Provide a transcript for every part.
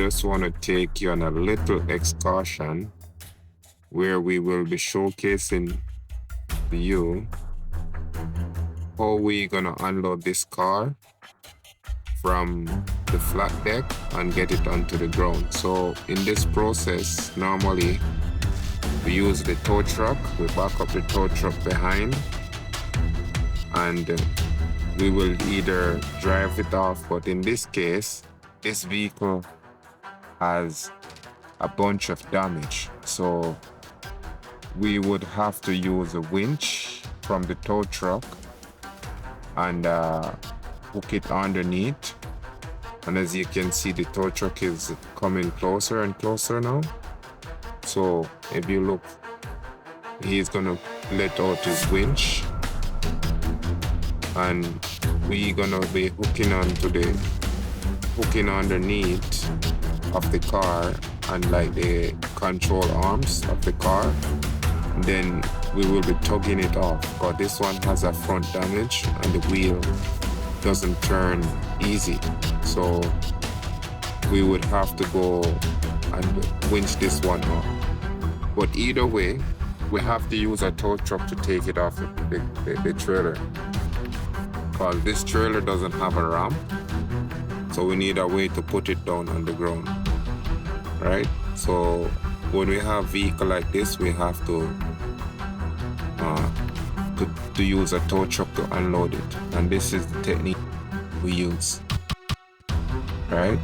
just want to take you on a little excursion where we will be showcasing to you how we gonna unload this car from the flat deck and get it onto the ground. So in this process, normally we use the tow truck. We back up the tow truck behind and we will either drive it off, but in this case, this vehicle has a bunch of damage. So we would have to use a winch from the tow truck and hook it underneath. And as you can see, the tow truck is coming closer and closer now. So if you look, he's gonna let out his winch and we're gonna be hooking underneath of the car and like the control arms of the car. And then we will be tugging it off, but this one has a front damage and the wheel doesn't turn easy. So we would have to go and winch this one off. But either way, we have to use a tow truck to take it off the trailer. Because this trailer doesn't have a ramp, so we need a way to put it down on the ground, right? So when we have a vehicle like this, we have to use a tow truck to unload it, and this is the technique we use, right?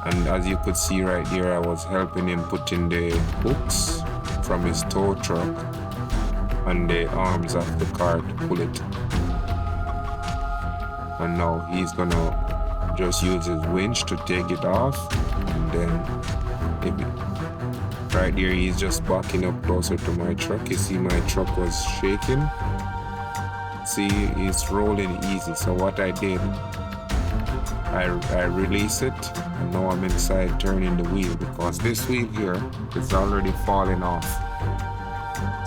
And as you could see right here, I was helping him put in the hooks from his tow truck on the arms of the car to pull it. And now he's gonna just use his winch to take it off. And then right there, he's just backing up closer to my truck. You see my truck was shaking. See, it's rolling easy. So what I did, I release it, and now I'm inside turning the wheel because this wheel here is already falling off.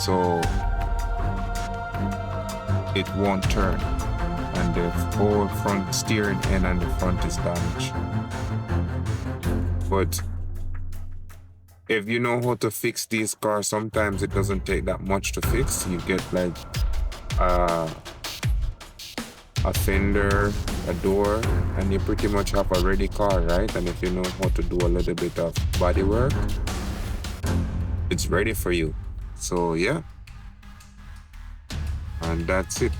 So it won't turn, and the whole front steering end and the front is damaged. But if you know how to fix these cars, sometimes it doesn't take that much to fix. You get like a fender, a door, and you pretty much have a ready car, right? And if you know how to do a little bit of body work, it's ready for you. So yeah, and that's it.